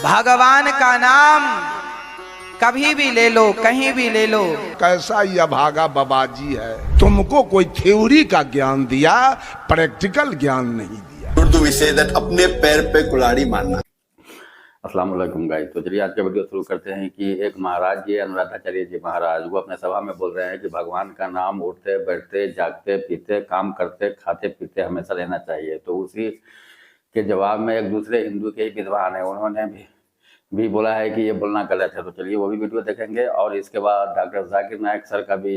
भगवान का नाम कभी भी ले लो, कहीं भी ले लो। कैसा ये अभागा बाबाजी है, तुमको कोई थ्योरी का ज्ञान दिया, प्रैक्टिकल ज्ञान नहीं दिया। उर्दू विषय अपने पैर पे कुल्हाड़ी मारना। अस्सलाम वालेकुम गाइस। तो चलिए आज का वीडियो शुरू करते हैं कि एक महाराज जी, अनुराधाचार्य जी महाराज, वो अपने सभा में बोल रहे हैं कि भगवान का नाम उठते बैठते जागते पीते काम करते खाते पीते हमेशा लेना चाहिए। तो उसी के जवाब में एक दूसरे हिंदू के विद्वान है, उन्होंने भी बोला है कि ये बोलना गलत है। तो चलिए वो भी वीडियो देखेंगे और इसके बाद डॉक्टर जाकिर नायक सर का भी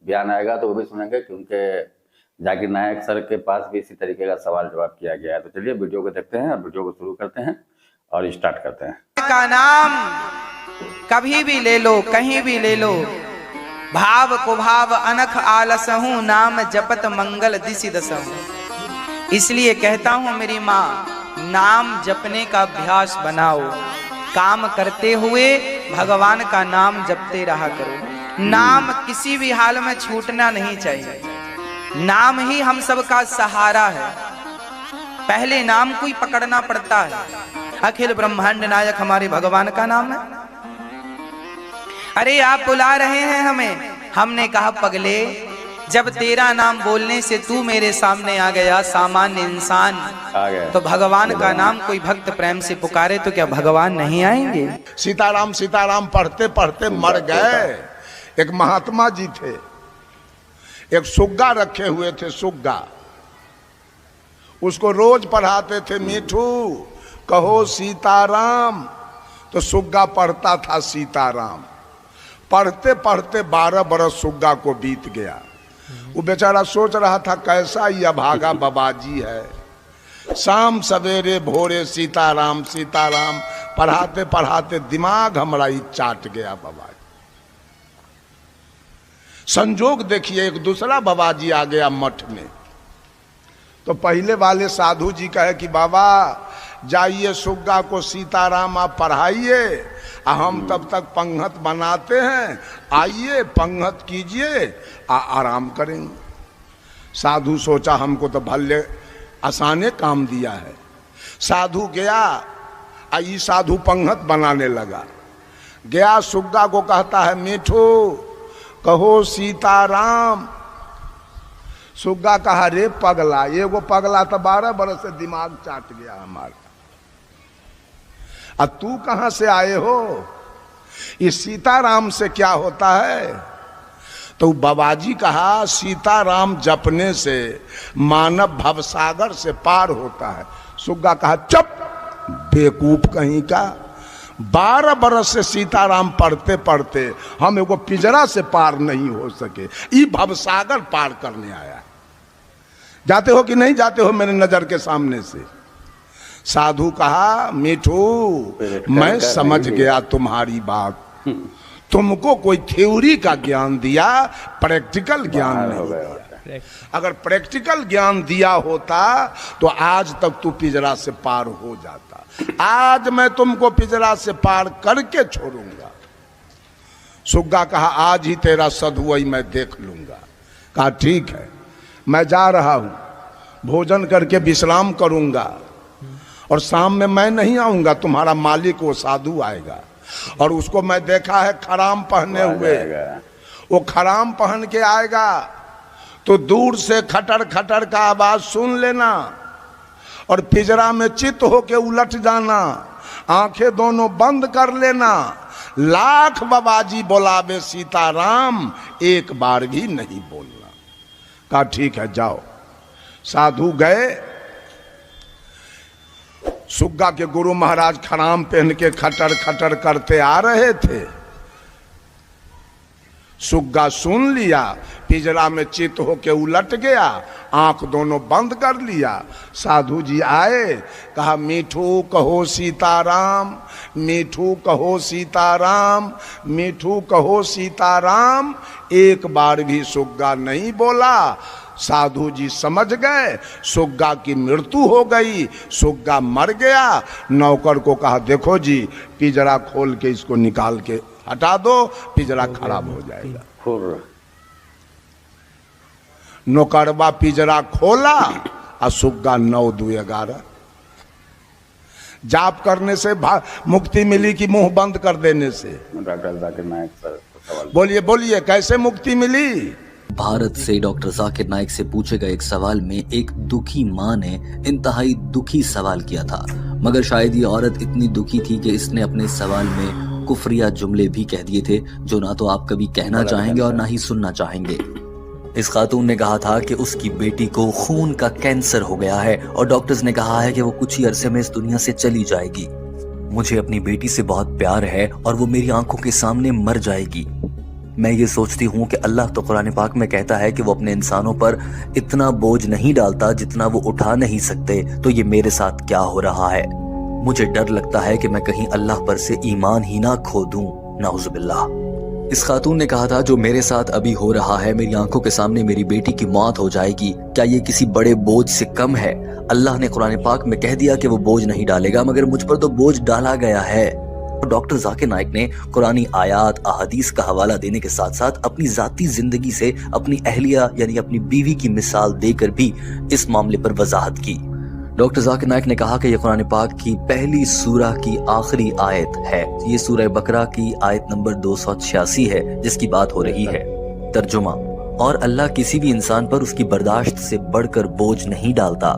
बयान आएगा तो वो भी सुनेंगे, क्योंकि जाकिर नायक सर के पास भी इसी तरीके का सवाल जवाब किया गया है। तो चलिए वीडियो को देखते हैं और वीडियो को शुरू करते हैं और स्टार्ट करते हैं। का नाम कभी भी ले लो, कहीं भी ले लो। भाव को भाव अनख आलसहूं, नाम जपत मंगल दिसि दसहूं। इसलिए कहता हूं मेरी माँ, नाम जपने का अभ्यास बनाओ। काम करते हुए भगवान का नाम जपते रहा करो। नाम किसी भी हाल में छूटना नहीं चाहिए। नाम ही हम सबका सहारा है। पहले नाम को ही पकड़ना पड़ता है। अखिल ब्रह्मांड नायक हमारे भगवान का नाम है। अरे आप बुला रहे हैं हमें, हमने कहा पगले, जब तेरा नाम बोलने से तू मेरे सामने आ गया सामान्य इंसान, तो भगवान का नाम कोई भक्त प्रेम से पुकारे तो क्या भगवान नहीं आएंगे? सीताराम सीताराम पढ़ते पढ़ते मर गए। एक महात्मा जी थे, एक सुग्गा रखे हुए थे, सुग्गा। उसको रोज पढ़ाते थे, मीठू कहो सीताराम, तो सुग्गा पढ़ता था सीताराम। पढ़ते पढ़ते 12 बरस सुग्गा को बीत गया। वो बेचारा सोच रहा था कैसा ये अभागा बाबाजी है। शाम सवेरे भोरे सीताराम सीताराम पढ़ाते पढ़ाते दिमाग हमारा ही चाट गया बाबाजी। संजोग देखिए, एक दूसरा बाबाजी आ गया मठ में। तो पहले वाले साधु जी कहे कि बाबा जाइए सुग्गा को सीताराम आप पढ़ाइए, हम तब तक पंगत बनाते हैं, आइए पंगत कीजिए, आराम करेंगे। साधु सोचा हमको तो भले आसाने काम दिया है। साधु गया, आई साधु पंगत बनाने लगा। गया सुग्गा को कहता है, मीठू कहो सीताराम। सुग्गा कहा, रे पगला, ये वो पगला तो 12 बरस से दिमाग चाट गया हमारा। अब तू कहां से आए हो? इस सीताराम से क्या होता है? तो बाबाजी कहा, सीताराम जपने से मानव भवसागर से पार होता है। सुग्गा कहा, चुप बेवकूफ कहीं का। 12 बरस से सीताराम पढ़ते पढ़ते हम एगो पिंजरा से पार नहीं हो सके, ये भवसागर पार करने आया। जाते हो कि नहीं जाते हो मेरे नजर के सामने से? साधु कहा, मीठू मैं समझ गया तुम्हारी बात। तुमको कोई थ्योरी का ज्ञान दिया, प्रैक्टिकल ज्ञान नहीं दिया। अगर प्रैक्टिकल ज्ञान दिया होता तो आज तक तू पिंजरा से पार हो जाता। आज मैं तुमको पिंजरा से पार करके छोड़ूंगा। सुग्गा कहा, आज ही तेरा सधुआई मैं देख लूंगा। कहा ठीक है, मैं जा रहा हूं, भोजन करके विश्राम करूंगा और शाम में मैं नहीं आऊंगा, तुम्हारा मालिक वो साधु आएगा। और उसको मैं देखा है खराम पहने हुए, वो खराम पहन के आएगा तो दूर से खटर खटर का आवाज सुन लेना और पिंजरा में चित होके उलट जाना, आंखें दोनों बंद कर लेना। लाख बाबाजी बोलावे सीताराम, एक बार भी नहीं बोलना। कहा ठीक है जाओ। साधु गए। सुग्गा के गुरु महाराज खराम पहन के खटर खटर करते आ रहे थे। सुग्गा सुन लिया, पिंजरा में चित होके उलट गया, आंख दोनों बंद कर लिया। साधु जी आए, कहा मीठू कहो सीताराम, मीठू कहो सीताराम, मीठू कहो सीताराम। एक बार भी सुग्गा नहीं बोला। साधु जी समझ गए सुग्गा की मृत्यु हो गई, सुग्गा मर गया। नौकर को कहा, देखो जी पिंजरा खोल के इसको निकाल के हटा दो, पिंजरा खराब हो जाएगा। नौकरवा पिंजरा खोला और सुग्गा 9 2 11। जाप करने से मुक्ति मिली कि मुंह बंद कर देने से? डॉक्टर जाकिर नाइक सर सवाल बोलिए बोलिए, कैसे मुक्ति मिली? भारत से डॉक्टर जाकिर नाइक से पूछे गए एक सवाल में एक दुखी माँ ने इंतहाई दुखी सवाल किया था, मगर शायद ये औरत इतनी दुखी थी कि इसने अपने सवाल में कुफरिया जुमले भी कह दिए थे जो ना तो आप कभी कहना चाहेंगे और ना ही सुनना चाहेंगे। इस खातून ने कहा था कि उसकी बेटी को खून का कैंसर हो गया है और डॉक्टर्स ने कहा है कि वो कुछ ही अरसे में इस दुनिया से चली जाएगी। मुझे अपनी बेटी से बहुत प्यार है और वो मेरी आंखों के सामने मर जाएगी। मैं ये सोचती हूँ कि अल्लाह तो कुरान पाक में कहता है कि वो अपने इंसानों पर इतना बोझ नहीं डालता जितना वो उठा नहीं सकते, तो ये मेरे साथ क्या हो रहा है? मुझे डर लगता है कि मैं कहीं अल्लाह पर से ईमान ही ना खो दूं, नाउजुबिल्लाह। इस खातून ने कहा था जो मेरे साथ अभी हो रहा है, मेरी आंखों के सामने मेरी बेटी की मौत हो जाएगी, क्या ये किसी बड़े बोझ से कम है? अल्लाह ने कुरान पाक में कह दिया कि वो बोझ नहीं डालेगा, मगर मुझ पर तो बोझ डाला गया है। डॉक्टर जाकिर नाइक ने कुरानी आयात अहादीस का हवाला देने के साथ साथ अपनी जाती जिंदगी से अपनी अहलिया यानी अपनी बीवी की मिसाल देकर भी इस मामले पर वजाहत की। डॉक्टर जाकिर नाइक ने कहा कि यह कुरान पाक की पहली सूरह की आखिरी आयत है। ये सूरह बकरा की आयत नंबर 286 है जिसकी बात हो रही है। तर्जुमा, और अल्लाह किसी भी इंसान पर उसकी बर्दाश्त से बढ़कर बोझ नहीं डालता।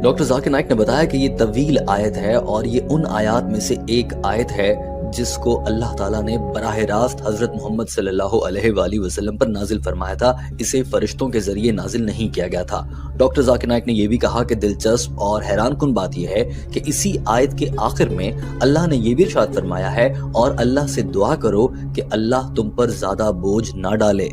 डॉक्टर जाकिर नाइक ने बताया कि ये तवील आयत है और ये उन आयत में से एक आयत है जिसको अल्लाह ताला ने बराह रास्त हजरत मोहम्मद सल्लल्लाहु अलैहि वसल्लम पर नाजिल फरमाया था। इसे फरिश्तों के जरिए नाजिल नहीं किया गया था। डॉक्टर जाकिर नाइक ने यह भी कहा कि दिलचस्प और हैरान कुन बात यह है कि इसी आयत के आखिर में अल्लाह ने यह भी इरशाद फरमाया है और अल्लाह से दुआ करो कि अल्लाह तुम पर ज्यादा बोझ ना डाले।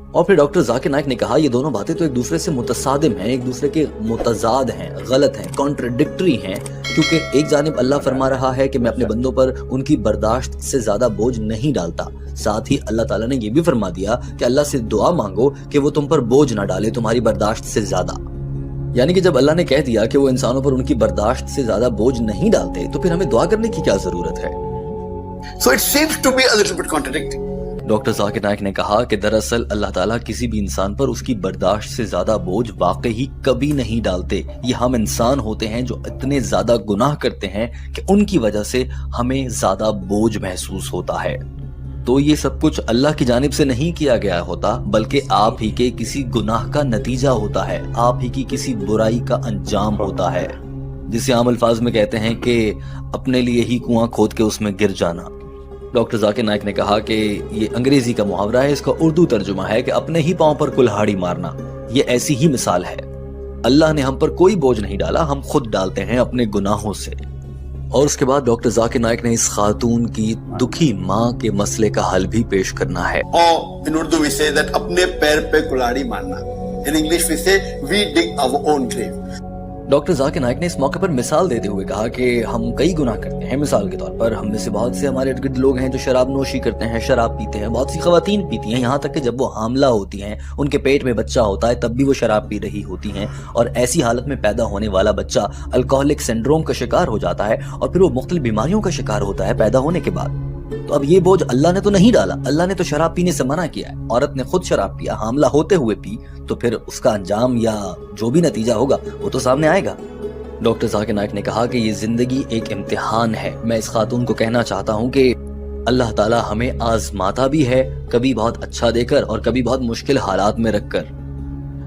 और फिर डॉक्टर जाकिर नाइक ने कहा ये दोनों बातें तो एक दूसरे से मुतसादिम हैं, एक दूसरे के मुतजाद हैं, गलत हैं, कॉन्ट्रडिक्टरी हैं, क्योंकि एक जानिब अल्लाह फरमा रहा है कि मैं अपने बंदों पर उनकी बर्दाश्त से ज्यादा बोझ नहीं डालता, साथ ही अल्लाह ताला ने ये भी फरमा दिया कि अल्लाह से दुआ मांगो कि वो तुम पर बोझ ना डाले तुम्हारी बर्दाश्त से ज्यादा। यानी कि जब अल्लाह ने कह दिया कि वो इंसानों पर उनकी बर्दाश्त से ज्यादा बोझ नहीं डालते, तो फिर हमें दुआ करने की क्या जरूरत है? So it seems to be a little bit contradicting. Doctor Zakir Naik ने कहा कि दरअसल अल्लाह ताला किसी भी इंसान पर उसकी बर्दाश्त से ज्यादा बोझ वाकई कभी नहीं डालते। ये हम इंसान होते हैं जो इतने ज्यादा गुनाह करते हैं कि उनकी वजह से हमें ज्यादा बोझ महसूस होता है। तो ये सब कुछ अल्लाह की जानिब से नहीं किया गया होता, बल्कि आप ही के किसी गुनाह का नतीजा होता है, आप ही की किसी बुराई का अंजाम होता है, जिसे आम अल्फाज में कहते हैं कि अपने लिए ही कुआं खोद के उसमें गिर जाना। डॉक्टर जाकिर नाइक ने कहा कि ये अंग्रेजी का मुहावरा है, इसका उर्दू तर्जुमा है कि अपने ही पांव पर कुल्हाड़ी मारना। ये ऐसी ही मिसाल है। अल्लाह ने हम पर कोई बोझ नहीं डाला, हम खुद डालते हैं अपने गुनाहों से। और उसके बाद डॉक्टर जाकिर नाइक ने इस खातून की दुखी माँ के मसले का हल भी पेश करना है। और in Urdu we say that अपने पैर पे कुल्हाड़ी मारना। In English we say we dig our own grave. Doctor Zakir Naik ने इस मौके पर मिसाल देते हुए कहा कि हम कई गुनाह करते हैं। मिसाल के तौर पर हम में से बहुत से हमारे इर्द गिर्द लोग हैं जो शराब नोशी करते हैं, शराब पीते हैं, बहुत सी खवातीन पीती हैं, यहाँ तक कि जब वो हामला होती हैं, उनके पेट में बच्चा होता है, तब भी वो शराब पी रही होती हैं, और ऐसी हालत में पैदा होने वाला बच्चा अल्कोहलिक सिंड्रोम का शिकार हो जाता है और फिर वो मुख्तलिफ बीमारियों का शिकार होता है पैदा होने के बाद। तो अब ये बोझ अल्लाह ने तो नहीं डाला, अल्लाह ने तो शराब पीने से मना किया है। औरत ने खुद शराब पिया, हामला होते हुए पी, तो फिर उसका अंजाम या जो भी नतीजा होगा वो तो सामने आएगा। डॉक्टर जाकिर नाइक ने कहा कि ये जिंदगी एक इम्तिहान है। मैं इस खातून को कहना चाहता हूँ कि अल्लाह ताला हमें आजमाता भी है, कभी बहुत अच्छा देकर और कभी बहुत मुश्किल हालात में रखकर।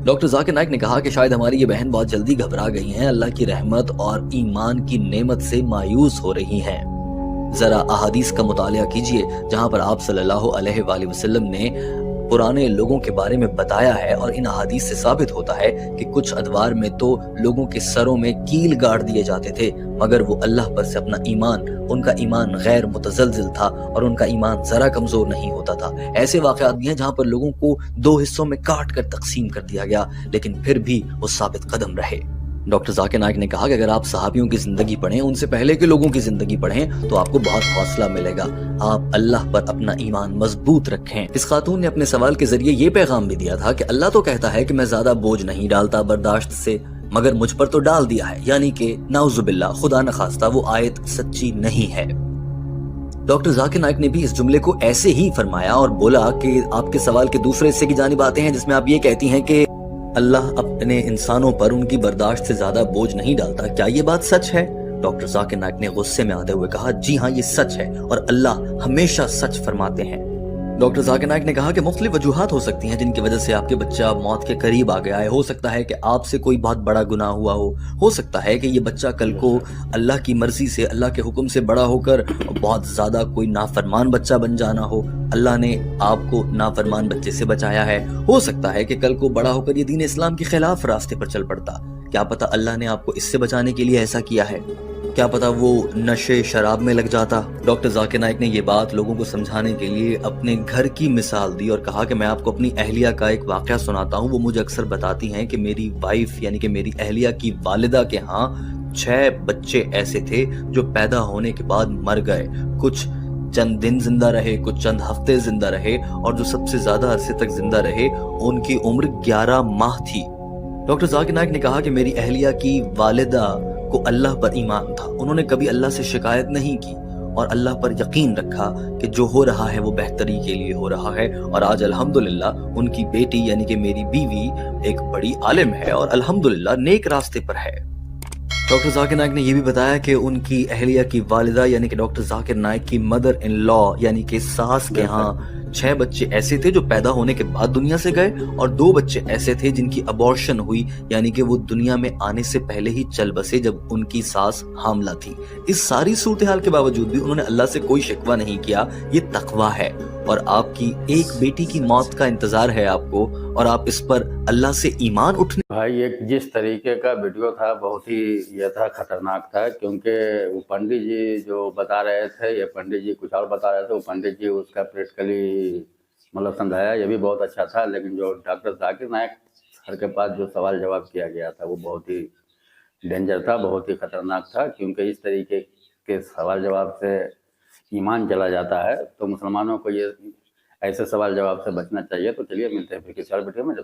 डॉक्टर जाकिर नाइक ने कहा कि शायद हमारी ये बहन बहुत जल्दी घबरा गई हैं, अल्लाह की रहमत और ईमान की नेमत से मायूस हो रही हैं। जरा अहादीस का मुतालिया कीजिए जहाँ पर आप सल्लल्लाहु अलैहि वसल्लम ने पुराने लोगों के बारे में बताया है, और इन अहादीस से साबित होता है कि कुछ अदवार में तो लोगों के सरों में कील गाड़ दिए जाते थे, मगर वो अल्लाह पर से अपना ईमान, उनका ईमान गैर मुतज़लज़िल था और उनका ईमान जरा कमजोर नहीं होता था। ऐसे वाक़यात भी हैं जहाँ पर लोगों को दो हिस्सों में काट कर तकसीम कर दिया गया, लेकिन फिर भी वो साबित कदम रहे। डॉक्टर जाकिर नाइक ने कहा कि अगर आप सहाबियों की जिंदगी पढ़ें, उनसे पहले के लोगों की जिंदगी पढ़ें, तो आपको बहुत हौसला मिलेगा। आप अल्लाह पर अपना ईमान मजबूत रखें। इस खातून ने अपने सवाल के जरिए ये पैगाम भी दिया था कि अल्लाह तो कहता है कि मैं ज्यादा बोझ नहीं डालता बर्दाश्त से, मगर मुझ पर तो डाल दिया है, यानी कि नाउजुबिल्लाह, खुदा न खास्ता वो आयत सच्ची नहीं है। डॉक्टर जाकिर नाइक ने भी इस जुमले को ऐसे ही फरमाया और बोला कि आपके सवाल के दूसरे हिस्से की जानिब आते हैं, जिसमें आप ये कहती हैं कि अल्लाह अपने इंसानों पर उनकी बर्दाश्त से ज्यादा बोझ नहीं डालता। क्या ये बात सच है? डॉक्टर जाकिर नाइक ने गुस्से में आते हुए कहा, जी हाँ, ये सच है और अल्लाह हमेशा सच फरमाते हैं। डॉक्टर जाकिर नाइक ने कहा कि मुख्तलिफ वजूहात हो सकती हैं जिनकी वजह से आपके बच्चा मौत के करीब आ गया है। हो सकता है कि आपसे कोई बहुत बड़ा गुनाह हुआ हो सकता है कि ये बच्चा कल को अल्लाह की मर्जी से, अल्लाह के हुक्म से बड़ा होकर बहुत ज़्यादा कोई नाफरमान बच्चा बन जाना हो। अल्लाह ने आपको नाफरमान बच्चे से बचाया है। हो सकता है कि कल को बड़ा होकर ये दीन इस्लाम के खिलाफ रास्ते पर चल पड़ता। क्या पता अल्लाह ने आपको इससे बचाने के लिए ऐसा किया है। क्या पता वो नशे शराब में लग जाता। डॉक्टर जाकिर नाइक ने ये बात लोगों को समझाने के लिए अपने घर की मिसाल दी और कहा कि मैं आपको अपनी अहलिया का एक वाकया सुनाता हूँ। वो मुझे अक्सर बताती हैं कि मेरी वाइफ यानी कि मेरी अहलिया की वालिदा के यहाँ 6 बच्चे ऐसे थे जो पैदा होने के बाद मर गए। कुछ चंद दिन जिंदा रहे, कुछ चंद हफ्ते जिंदा रहे और जो सबसे ज्यादा अरसे तक जिंदा रहे उनकी उम्र 11 माह थी। डॉक्टर जाकिर नाइक ने कहा कि मेरी अहलिया की वालिदा को अल्लाह पर ईमान था। उन्होंने कभी अल्लाह से शिकायत नहीं की और अल्लाह पर यकीन रखा कि जो हो रहा है वो बेहतरी के लिए हो रहा है। और आज अल्हम्दुलिल्लाह उनकी बेटी यानी कि मेरी बीवी एक बड़ी आलिम है और अल्हम्दुलिल्लाह नेक रास्ते पर है। डॉक्टर जाकिर नाइक ने यह भी बताया कि उनकी अहलिया की वालिदा यानी कि डॉक्टर जाकिर नाइक की मदर इन लॉ यानी कि सास के यहाँ 6 बच्चे ऐसे थे जो पैदा होने के बाद दुनिया से गए और 2 बच्चे ऐसे थे जिनकी अबॉर्शन हुई यानी कि वो दुनिया में आने से पहले ही चल बसे जब उनकी सास हामला थी। इस सारी सूरत हाल के बावजूद भी उन्होंने अल्लाह से कोई शिकवा नहीं किया। ये तकवा है और आपकी एक बेटी की मौत का इंतजार है आपको और आप इस पर अल्लाह से ईमान उठने। भाई एक जिस तरीके का वीडियो था बहुत ही यह था खतरनाक था, क्योंकि वो पंडित जी जो बता रहे थे, ये पंडित जी कुछ और बता रहे थे, वो पंडित जी उसका प्रैक्टिकली मतलब समझाया, ये भी बहुत अच्छा था। लेकिन जो डॉक्टर जाकिर नाइक सर के पास जो सवाल जवाब किया गया था वो बहुत ही डेंजर था, बहुत ही खतरनाक था, क्योंकि इस तरीके के सवाल जवाब से ईमान चला जाता है। तो मुसलमानों को ये ऐसे सवाल जवाब से बचना चाहिए। तो चलिए मिलते हैं फिर किसी और वीडियो में।